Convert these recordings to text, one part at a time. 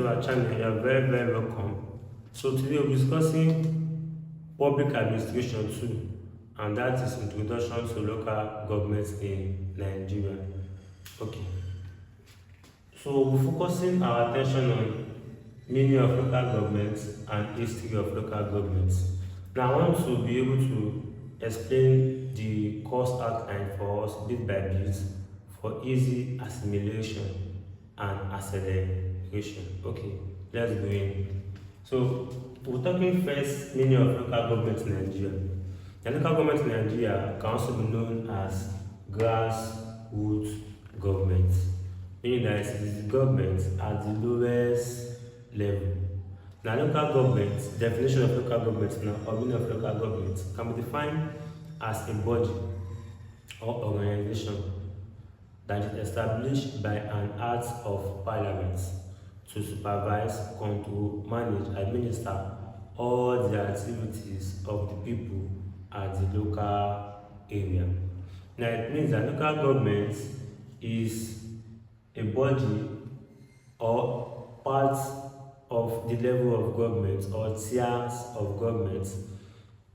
to our channel. You are very welcome. So today we'll be discussing public administration too, and that is introduction to local governments in Nigeria. Okay, so we're focusing our attention on meaning of local governments and history of local governments. Now I want to be able to explain the course outline for us bit by bit for easy assimilation and acceleration. Okay, let's go in. So we're talking first meaning of local government in Nigeria. The local government in Nigeria can also be known as grassroots government, meaning that it is the government at the lowest level. Now, local government, definition of local government now, or meaning of local government can be defined as a body or organization that is established by an act of parliament to supervise, control, manage, administer all the activities of the people at the local area. Now, it means that local government is a body or part of the level of government or tiers of government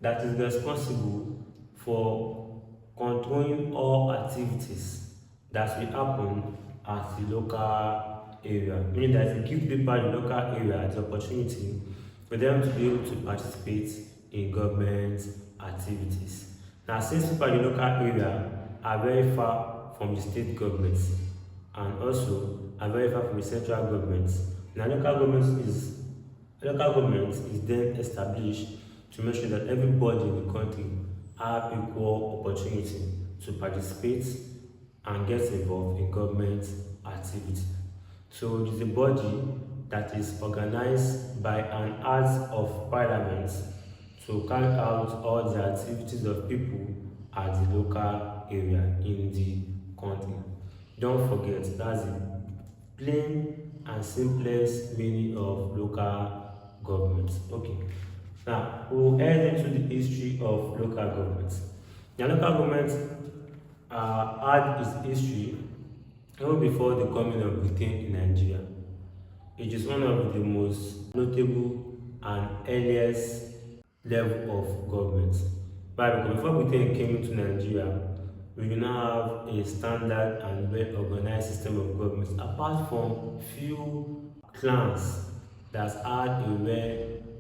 that is responsible for controlling all activities that will happen at the local area, meaning that it gives people in the local area the opportunity for them to be able to participate in government activities. Now, since people in the local area are very far from the state government and also are very far from the central government, now local government is then established to make sure that everybody in the country have equal opportunity to participate and get involved in government activity. So it is a body that is organized by an act of parliament to carry out all the activities of people at the local area in the country. Don't forget, that's the plain and simplest meaning of local government. Okay, now we'll head into the history of local government. Now, local government had its history even before the coming of Britain in Nigeria. It is one of the most notable and earliest level of government. But before Britain came into Nigeria, we do not have a standard and well-organized system of government, apart from few clans that had a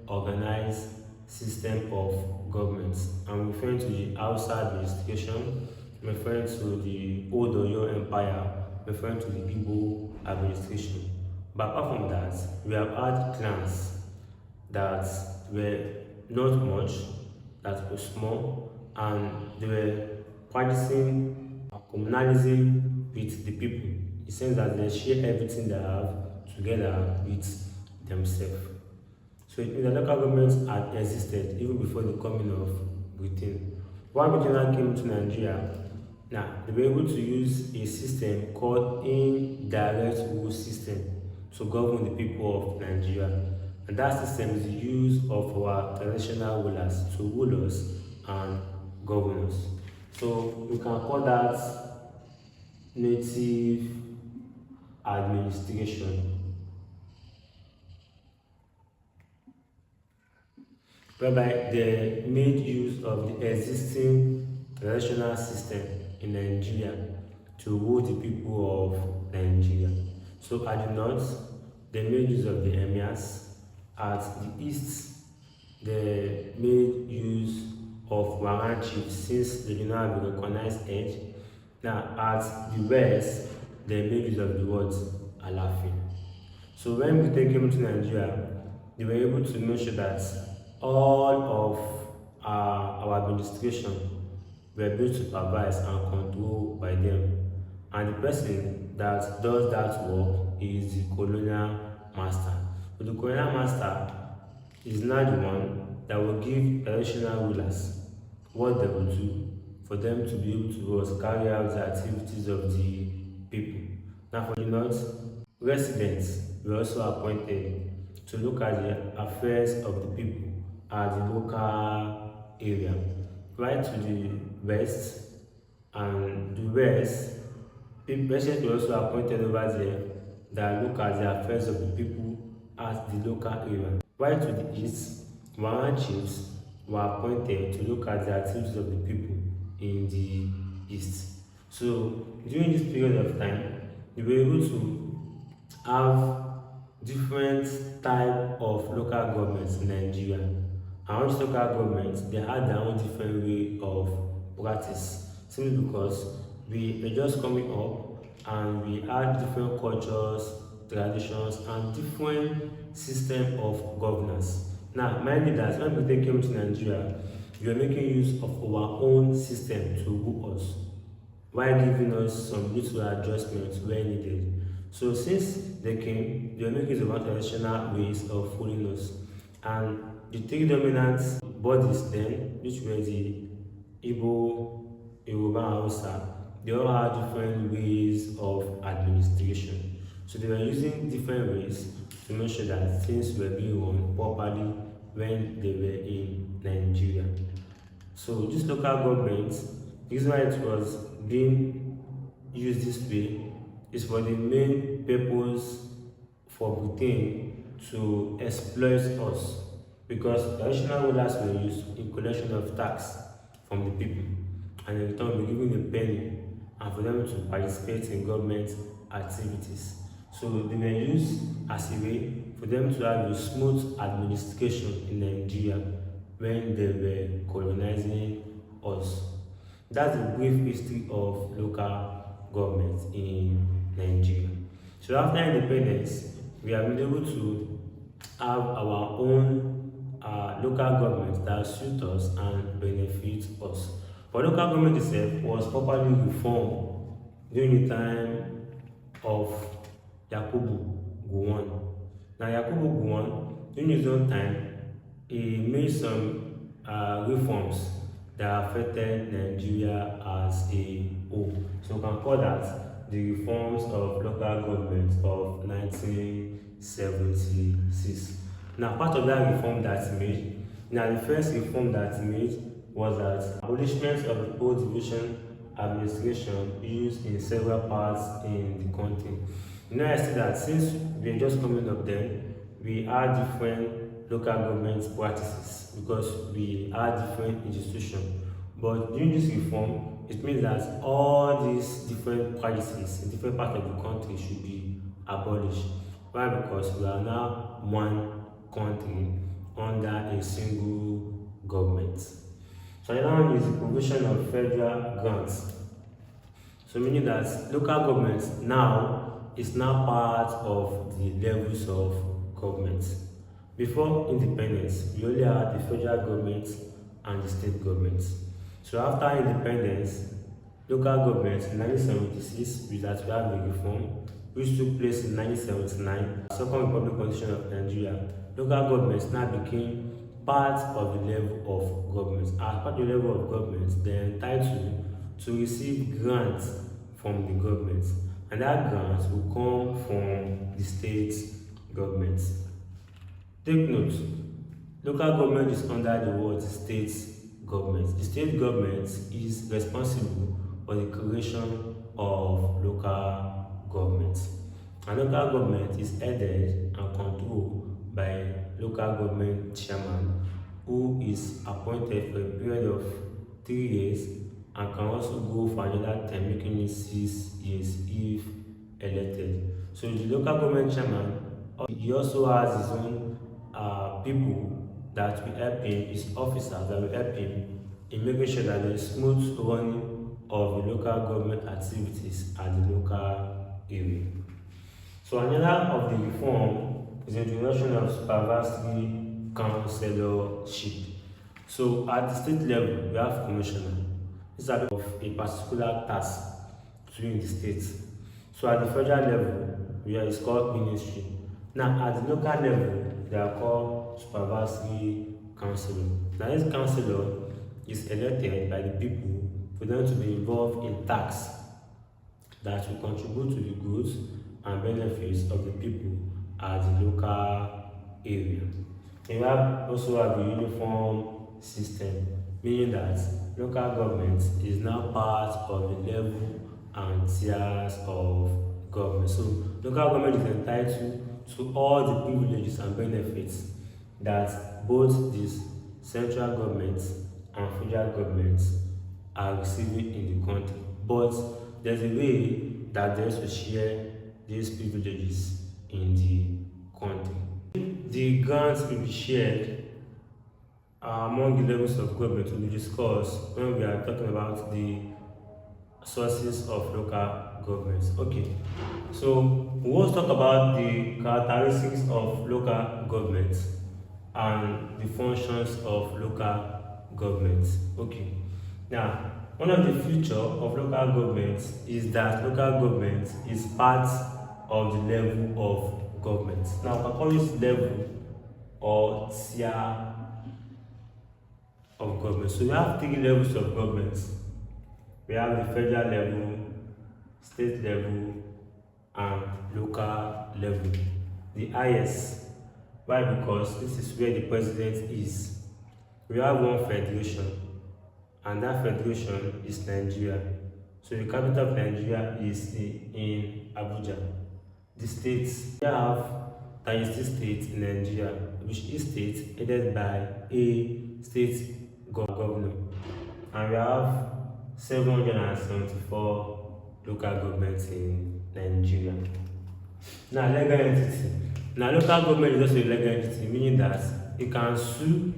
well-organized system of government. I'm referring to the Hausa administration, referring to the Old Oyo Empire, referring to the Igbo administration. But apart from that, we have had clans that were not much, that were small, and they were practicing communalism with the people. It sense that they share everything they have together with themselves. So it means the local governments had existed even before the coming of Britain. When Britain came to Nigeria, now they were able to use a system called indirect rule system to govern the people of Nigeria. And that system is the use of our traditional rulers to rule us and govern us. So we can call that native administration, whereby they made use of the existing traditional system in Nigeria to rule the people of Nigeria. So at the north, they made use of the emirs. At the east, they made use of Waran chiefs, since they do not have a recognized edge. Now, at the west, they made use of the word Alafin. So when Britain came to Nigeria, they were able to make sure that all of our administration were being supervised and controlled by them. And the person that does that work is the colonial master. So the colonial master is now the one that will give traditional rulers what they will do for them to be able to carry out the activities of the people. Now, for the north, residents were also appointed to look at the affairs of the people at the local area. Right to the west and the west, residents were also appointed over there that look at the affairs of the people at the local area. While to the east, Warren chiefs were appointed to look at the activities of the people in the east. So during this period of time, they were able to have different type of local governments in Nigeria. And each local government, they had their own different way of practice, simply because we were just coming up and we had different cultures, traditions, and different system of governance. Now, mind you that when we came to Nigeria, we are making use of our own system to rule us, while giving us some little adjustments where needed. So since they came, they were making use of our traditional ways of ruling us. And the three dominant bodies then, which were the Igbo, Yoruba, and Hausa, they all had different ways of administration. So they were using different ways to make sure that things were being run properly when they were in Nigeria. So this local government, the reason why it was being used this way is for the main purpose for Britain to exploit us, because the traditional rulers were used in collection of tax from the people, and in return were given a penny and for them to participate in government activities. So they were used as a way for them to have a smooth administration in Nigeria when they were colonizing us. That's a brief history of local government in Nigeria. So after independence, we have been able to have our own local government that suit us and benefit us. But local government itself was properly reformed during the time of Yakubu Gowon. Now Yakubu Gowon, during his own time, he made some reforms that affected Nigeria as a whole. So we can call that the reforms of local government of 1976. Now part of that reform that he made, now the first reform that he made was that abolishment of the old division administration used in several parts in the country. You know, I see that since we are just coming up then, we had different local government practices because we had different institutions. But during this reform, it means that all these different practices in different parts of the country should be abolished. Why? Because we are now one country under a single government. So another one is the provision of federal grants. So meaning that local government now is now part of the levels of government. Before independence, we only had the federal government and the state government. So after independence, local government in 1976, with that we have the reform, which took place in 1979, Second Republic Constitution of Nigeria, local governments now became part of the level of government. As part of the level of government, they are entitled to receive grants from the government, and that grant will come from the state government. Take note, local government is under the word state government. The state government is responsible for the creation of local government. And local government is headed and controlled by local government chairman, who is appointed for a period of 3 years and can also go for another term, making it 6 years if elected. So the local government chairman, he also has his own people that will help him, his officers that will help him in making sure that there is smooth running of the local government activities at the local area. So another of the reform is the introduction of supervisory councillorship. So at the state level, we have commissioner. These are of a particular task during the state. So at the federal level, it's called ministry. Now at the local level, they are called supervisory councillor. Now this councillor is elected by the people for them to be involved in tasks that will contribute to the goods and benefits of the people at the local area. We also have a uniform system, meaning that local government is now part of the level and tiers of government. So local government is entitled to all the privileges and benefits that both the central government and federal government are receiving in the country. But there's a way that they also share these privileges in the country. The grants will be shared among the levels of government will be discussed when we are talking about the sources of local governments. Okay, so we will talk about the characteristics of local governments and the functions of local governments. Okay, now one of the features of local governments is that local government is part of the level of government. Now we can call this level or tier of government. So we have three levels of government. We have the federal level, state level, and local level. The highest. Why? Because this is where the president is. We have one federation, and that federation is Nigeria. So the capital of Nigeria is in Abuja. The states, we have 36 states in Nigeria, which is state headed by a state governor, and we have 774 local governments in Nigeria. Now, legal entity. Now, local government is also a legal entity, meaning that it can sue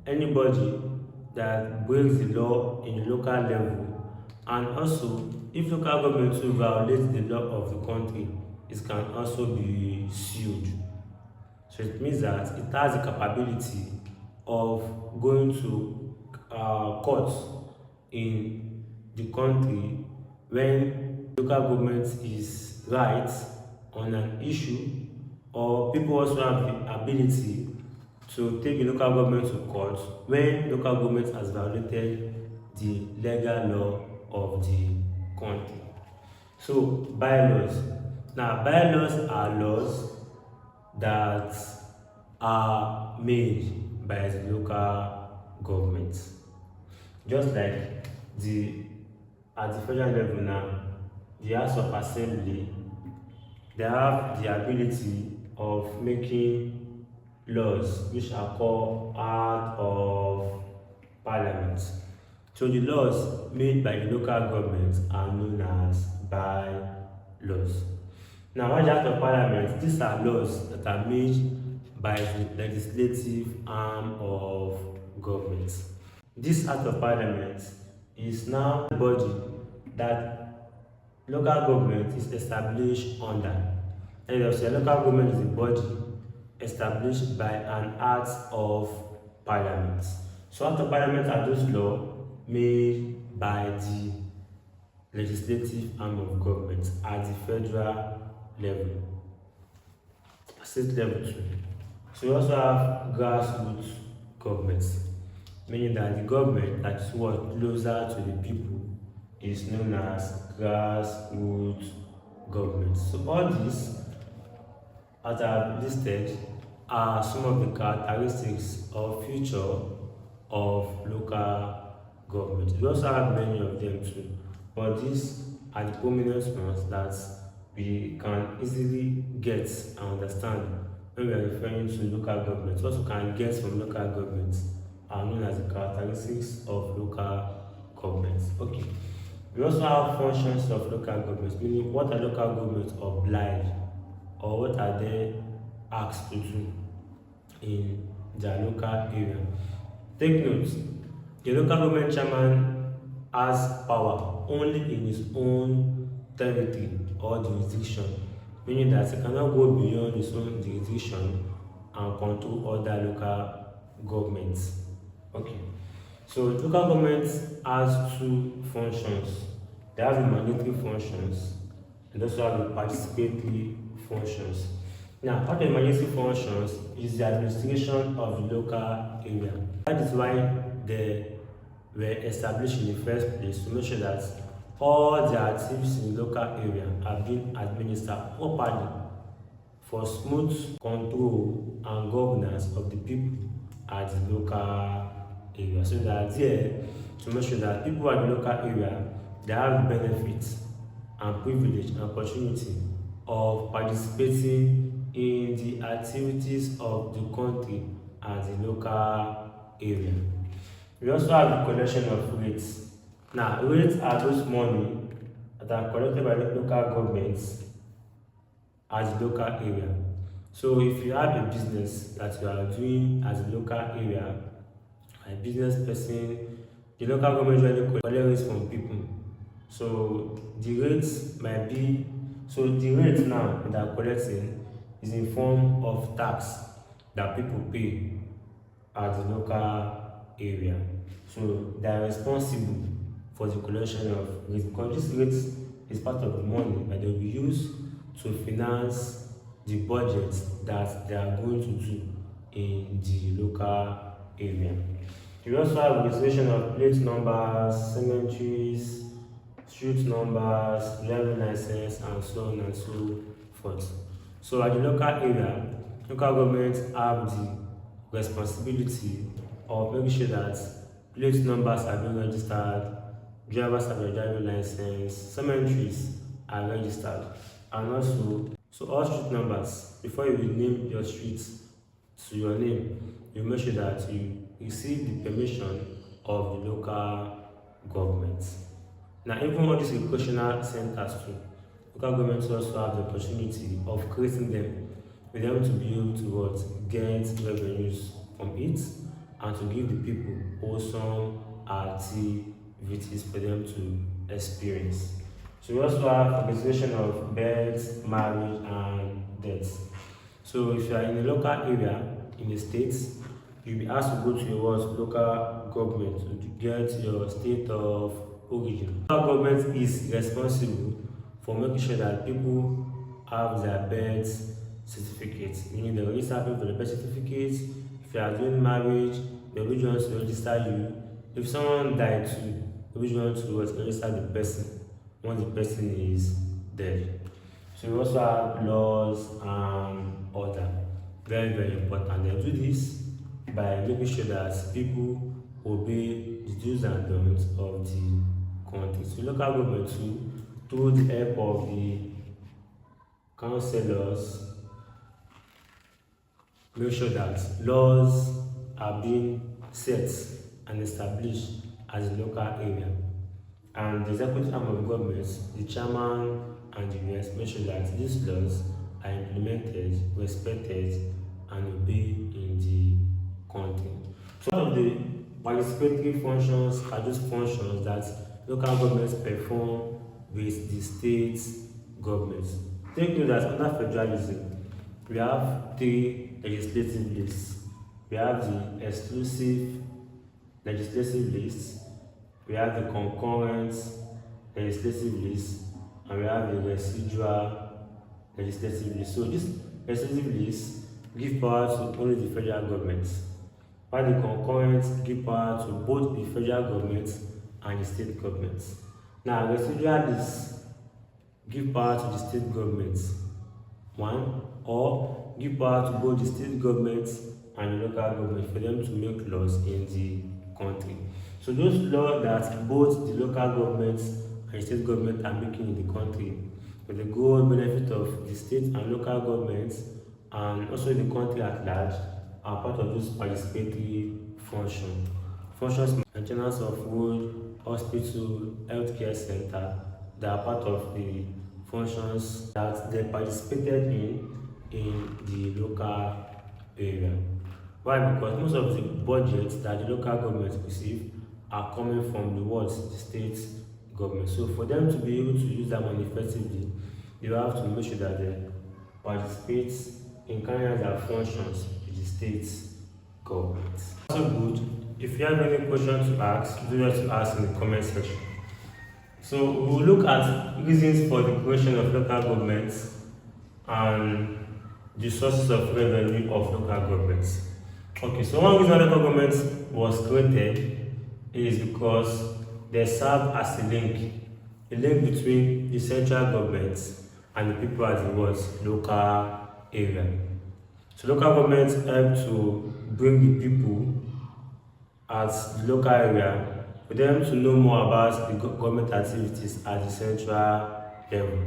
anybody that breaks the law in the local level, and also if local government will violate the law of the country, it can also be sued. So it means that it has the capability of going to court in the country when local government is right on an issue, or people also have the ability to take the local government to court when local government has violated the legal law of the country. So bylaws. Now bylaws are laws that are made by the local government. Just like at the federal level now, the House of Assembly, they have the ability of making laws which are called Act of Parliament. So the laws made by the local government are known as bylaws. Now, what Act of Parliament, these are laws that are made by the legislative arm of government. This Act of Parliament is now the body that local government is established under. And also, local government is a body established by an Act of Parliament. So, Act of Parliament are those laws made by the legislative arm of government at the federal level, state level too. So we also have grassroots governments, meaning that the government that is what closer to the people is known as grassroots government. So all these, as I have listed, are some of the characteristics or feature of local government. We also have many of them too, but these are the prominent ones that we can easily get and understand when we are referring to local government. What we can get from local governments are known as the characteristics of local governments. Okay. We also have functions of local governments, meaning what are local governments obliged or what are they asked to do in their local area. Take note, the local government chairman has power only in his own territory or jurisdiction, meaning that he cannot go beyond his own jurisdiction and control other local governments. Okay, so local government has two functions. They have the mandatory functions and also have the participatory functions. Now, what the mandatory functions is the administration of the local area. That is why they were established in the first place, to make sure that all the activities in the local area have been administered properly for smooth control and governance of the people at the local area. So they are there to make sure that people at the local area, they have the benefits and privilege and opportunity of participating in the activities of the country and the local area. We also have the collection of rates. Now, rates are those money that are collected by the local governments as the local area. So if you have a business that you are doing as a local area, a business person, the local government usually collect rates from people. So the rates might be, so the rate now that are collecting is in form of tax that people pay at the local area. So they are responsible for the collection of rates because this rate is part of the money that they will use to finance the budget that they are going to do in the local area. We also have registration of plate numbers, cemeteries, street numbers, driving license, and so on and so forth. So at the local area, local governments have the responsibility of making sure that plate numbers are being registered, drivers have their driving license, cemeteries are registered, and also so all street numbers, before you name your streets to your name, you make sure that you receive the permission of the local government. Now, even all these recreational centers too, local governments also have the opportunity of creating them for them to be able to what, get revenues from it and to give the people wholesome activities for them to experience. So we also have organization of birth, marriage, and death. So if you are in a local area in the states, you'll be asked to go to your local government to get your state of origin. Local government is responsible for making sure that people have their birth certificates, meaning they register people for the birth certificates. If you are doing marriage, they will want to register you. If someone died too, they will want to register the person once the person is dead. So we also have laws and order. Very, very important. They do this by making sure that people obey the do's and don'ts of the country. So local government too, through the help of the councillors, make sure that laws are being set and established as a local area. And the executive arm of government, the chairman and the rest, make sure that these laws are implemented, respected, and obeyed in the country. So one of the participatory functions are those functions that local governments perform with the state governments. Take note that under federalism, we have three legislative lists. We have the exclusive legislative list, we have the concurrent legislative list, and we have the residual legislative list. So this legislative list give power to only the federal government, while the concurrent give power to both the federal government and the state government. Now, residual list give power to the state government, one, or give power to both the state government and the local government for them to make laws in the country. So those laws that both the local governments and state government are making in the country for the good benefit of the state and local governments and also the country at large are part of those participatory functions. Functions maintenance of road, hospital, healthcare center, they are part of the functions that they participated in the local area. Why? Because most of the budgets that the local governments receive are coming from the state government. So for them to be able to use that money effectively, you have to make sure that they participate in carrying out their functions with the state government. Also good, if you have any questions to ask, do not to ask in the comment section. So we will look at reasons for the creation of local governments and the sources of revenue of local governments. Okay, so one reason local government was created is because they serve as a link between the central government and the people at the local area. So local governments help to bring the people at the local area for them to know more about the government activities at the central level.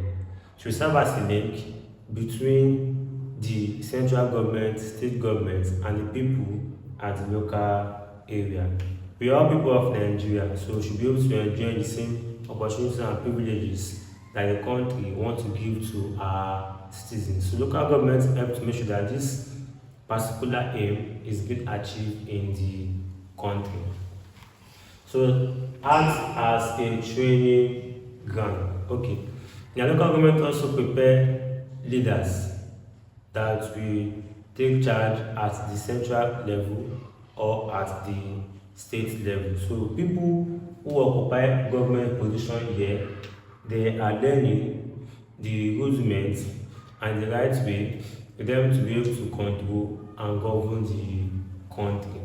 To serve as a link between the central government, state government, and the people at the local area. We are all people of Nigeria, so we should be able to enjoy the same opportunities and privileges that the country wants to give to our citizens. So local governments help to make sure that this particular aim is being achieved in the country. So acts as a training ground. Okay. The local government also prepare leaders that will take charge at the central level or at the state level. So people who occupy government position here, they are learning the rudiments and the right way for them to be able to control and govern the country.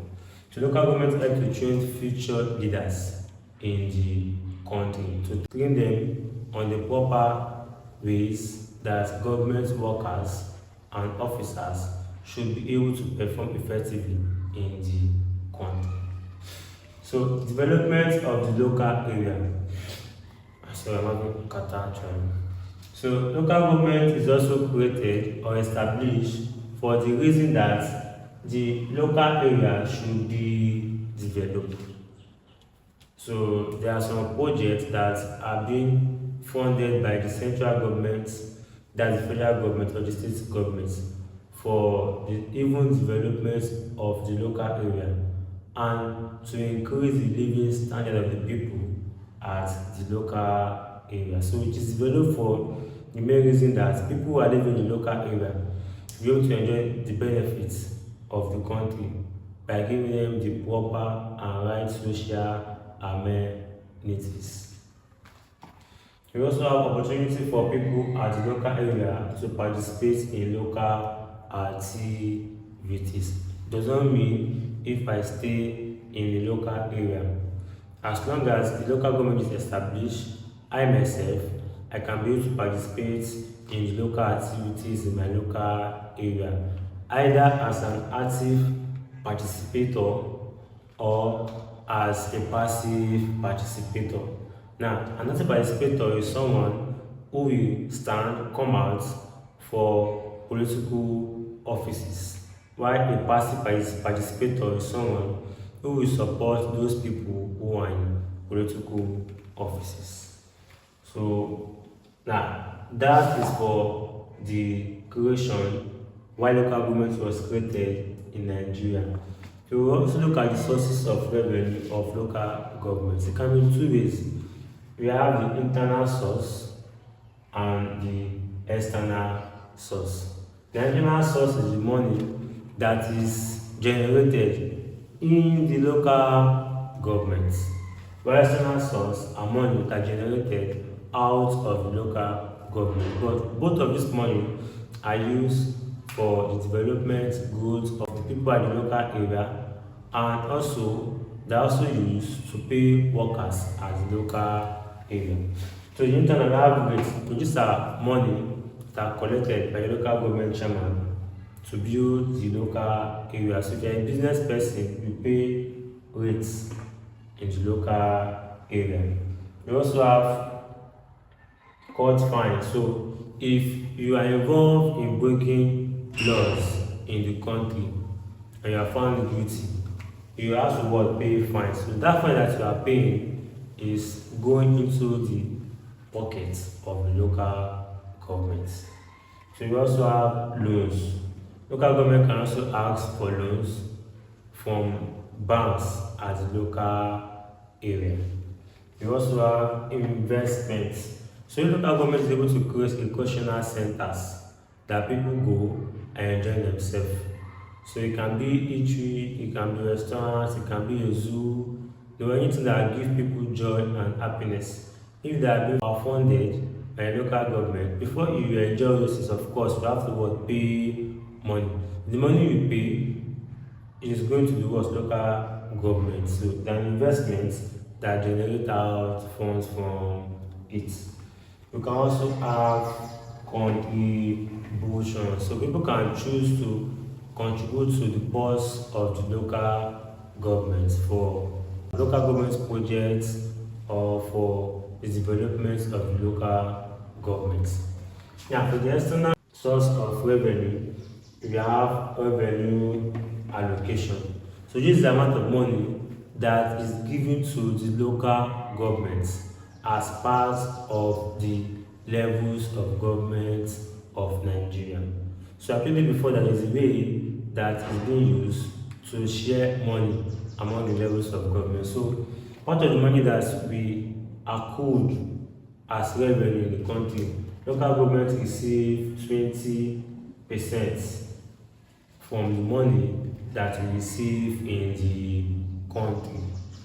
So local government help to train future leaders in the country, to train them on the proper ways that government workers and officers should be able to perform effectively in the country. So development of the local area. So I'm having kata trying. So local government is also created or established for the reason that the local area should be developed. So there are some projects that are being funded by the central government, that's the federal government or the state government, for the even development of the local area and to increase the living standard of the people at the local area. So it is developed for the main reason that people who are living in the local area will be able to enjoy the benefits of the country by giving them the proper and right social amenities. We also have opportunity for people at the local area to participate in local activities. Does not mean if I stay in the local area, as long as the local government is established, I myself, I can be able to participate in the local activities in my local area, either as an active participator or as a passive participator. Now, an active participator is someone who will come out for political offices, while a passive participator is someone who will support those people who are in political offices. So now that is for the creation why local government was created in Nigeria. So we also look at the sources of revenue of local governments. It can be two ways. We have the internal source and the external source. The internal source is the money that is generated in the local governments, while external source are money that are generated out of the local government. But both of this money are used for the development goods of the people at the local area, and also they are also used to pay workers at the local area. So the internal average, these are money that are collected by the local government chairman to build the local area. So if you're a business person, you pay rates in the local area. We also have court fines. So if you are involved in breaking laws in the country and you are found guilty, you have to pay fines. So that fine that you are paying is going into the pockets of the local government. So we also have loans. Local government can also ask for loans from banks at the local area. We also have investments. So local government is able to create recreational centers that people go and enjoy themselves. So it can be eatery, it can be restaurants, it can be a zoo, anything that give people joy and happiness. If they are being funded by local government, before you enjoy those things, of course, you have to pay money. The money you pay is going to the local government. So there are investments that generate out funds from it. You can also have contribution. So people can choose to contribute to the purse of the local government for local government projects or for the development of the local government. Now for the external source of revenue, we have revenue allocation. So this is the amount of money that is given to the local governments as part of the levels of government of Nigeria. So I told you before that there is a way that is being used to share money among the levels of government. So part of the money that we accrued as revenue in the country, local government receive 20% from the money that we receive in the country.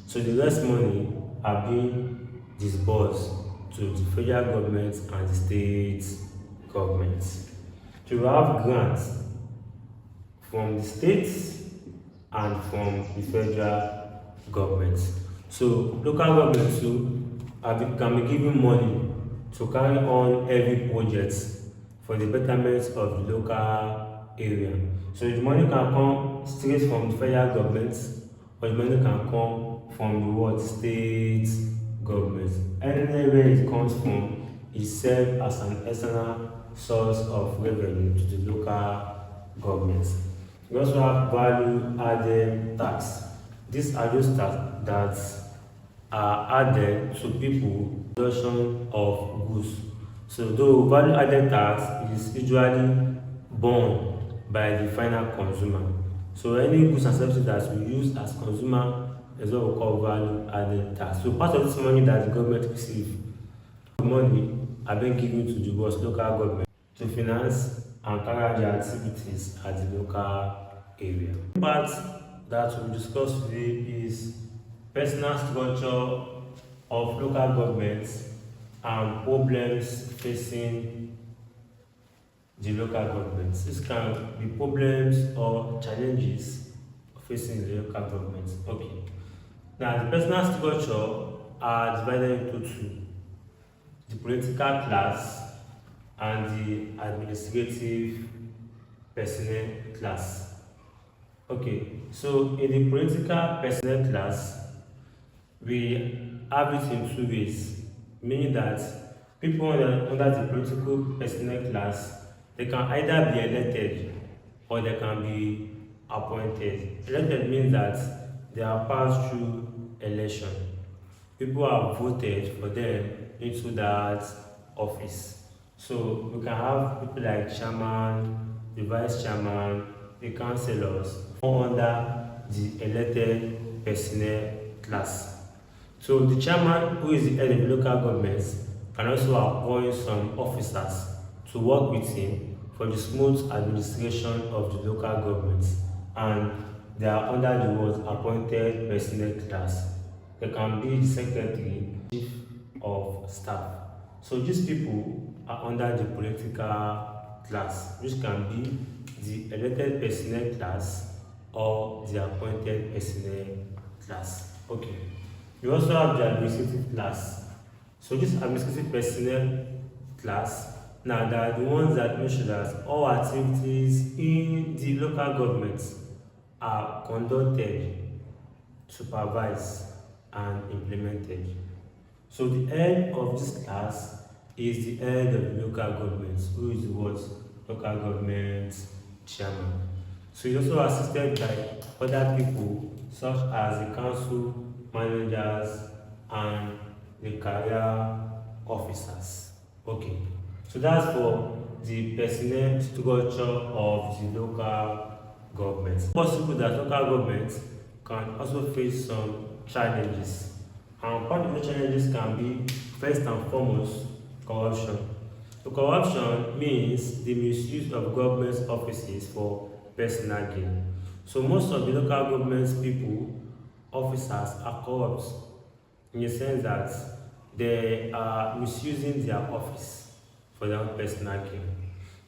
So the rest money are being disbursed to the federal government and the state governments. So we have grants from the states and from the federal government. So local government too can be given money to carry on every project for the betterment of the local area. So the money can come straight from the federal government, or the money can come from the state government. Anywhere it comes from, it serves as an external source of revenue to the local government. We also have value added tax. These are those tax that are added to people production of goods. So though value added tax is usually borne by the final consumer. So any goods and services that we use as consumer is what we call value added tax. So part of this money that the government receives, money are being given to the local government to finance and carry out their activities at the local area. The part that we discuss today is personal structure of local governments and problems facing the local governments. This can be problems or challenges facing the local government. Okay. Now the personal structure are divided into two: the political class and the administrative personnel class. Okay, so in the political personnel class, we have it in two ways, meaning that people under the political personnel class, they can either be elected or they can be appointed. Elected means that they are passed through election. People have voted for them into that office. So we can have people like chairman, the vice chairman, the councillors fall under the elected personnel class. So the chairman, who is the head of the local government, can also appoint some officers to work with him for the smooth administration of the local government, and they are under the word appointed personnel class. They can be the secretary, chief of staff. So these people are under the political class, which can be the elected personnel class or the appointed personnel class. Okay. We also have the administrative class. So this administrative personnel class, now they are the ones that make sure that all activities in the local government are conducted, supervised, and implemented. So the head of this class is the head of the local government, who is the local government chairman. So he's also assisted by other people such as the council managers and the career officers. Okay, so that's for the personnel structure of the local government. It's possible that local government can also face some challenges, and part of the challenges can be, first and foremost, corruption. So corruption means the misuse of government offices for personal gain. So most of the local government people, officers, are corrupt in the sense that they are misusing their office for their own personal gain.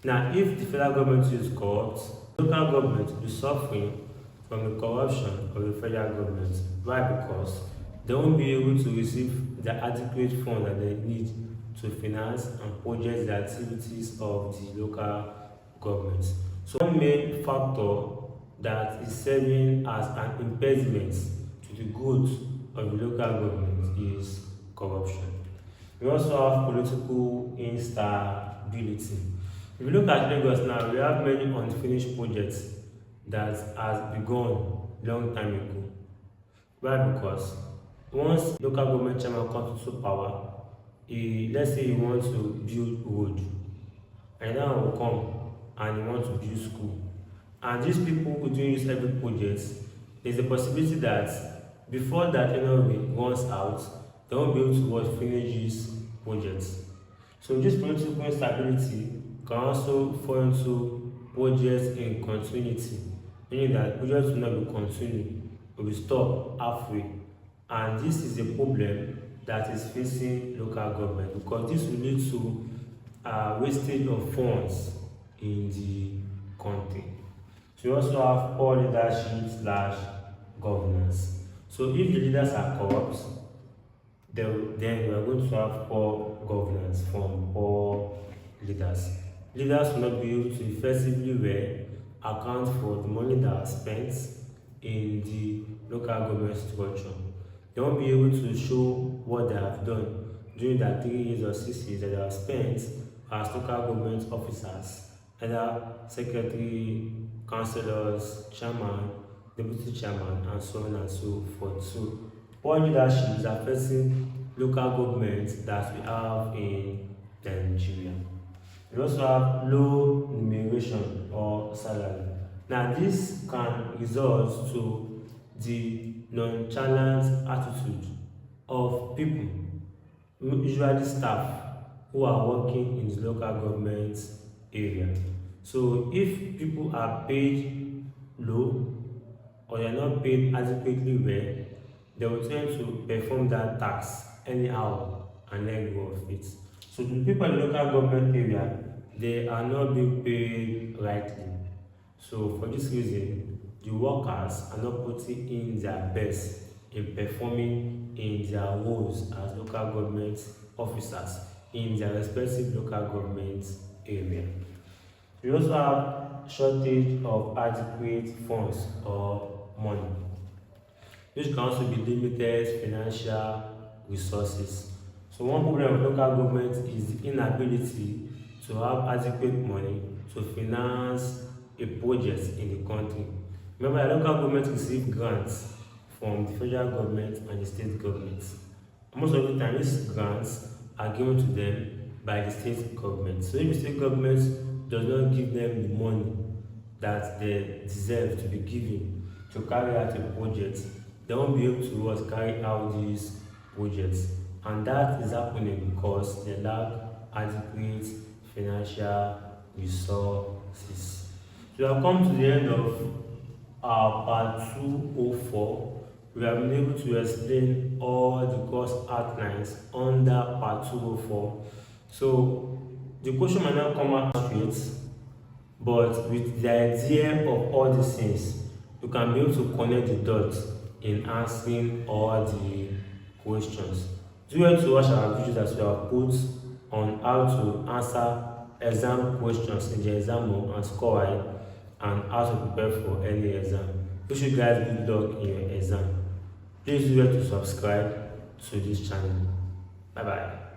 Now, if the federal government is corrupt, local government will be suffering from the corruption of the federal government. Why? Because they won't be able to receive the adequate funds that they need to finance and project the activities of the local government. So one main factor that is serving as an impediment to the growth of the local government is corruption. We also have political instability. If you look at Lagos now, we have many unfinished projects that has begun long time ago. Why? Because once local government chairman comes to power, let's say he wants to build road, and now will come and he wants to build school. And these people who doing this every project, there's a possibility that before that anyway runs out, they won't be able to finish these projects. So this political instability can also fall into projects in continuity, meaning that projects will not be continued, will be stopped halfway. And this is a problem that is facing local government, because this will lead to wastage of funds in the country. So we also have poor leadership / governance. So if the leaders are corrupt, then we are going to have poor governance from poor leaders. Leaders will not be able to effectively account for the money that is spent in the local government structure. They won't be able to show what they have done during that 3 years or 6 years that they have spent as local government officers, either secretary, councillors, chairman, deputy chairman, and so on and so forth. So poor leadership is affecting local government that we have in Nigeria. We also have low remuneration or salary. Now this can result to the nonchalant attitude of people, usually staff, who are working in the local government area. So if people are paid low or they are not paid adequately well, they will tend to perform that task anyhow and let go of it. So the people in the local government area, they are not being paid rightly. So for this reason, the workers are not putting in their best in performing in their roles as local government officers in their respective local government area. We also have shortage of adequate funds or money, which can also be limited financial resources. So one problem of local government is the inability to have adequate money to finance a project in the country. Remember, the local government receive grants from the federal government and the state government. Most of the time, these grants are given to them by the state government. So if the state government does not give them the money that they deserve to be given to carry out a project, they won't be able to carry out these projects. And that is happening because they lack adequate financial resources. So we have come to the end of our part 204. We have been able to explain all the course outlines under part 204. So the question might not come out straight, but with the idea of all these things, you can be able to connect the dots in answering all the questions. Do well to watch our videos that we have put on how to answer exam questions in the exam hall and score high, and how to prepare for any exam. Wish you guys good luck in your exam. Please do well to subscribe to this channel. Bye bye.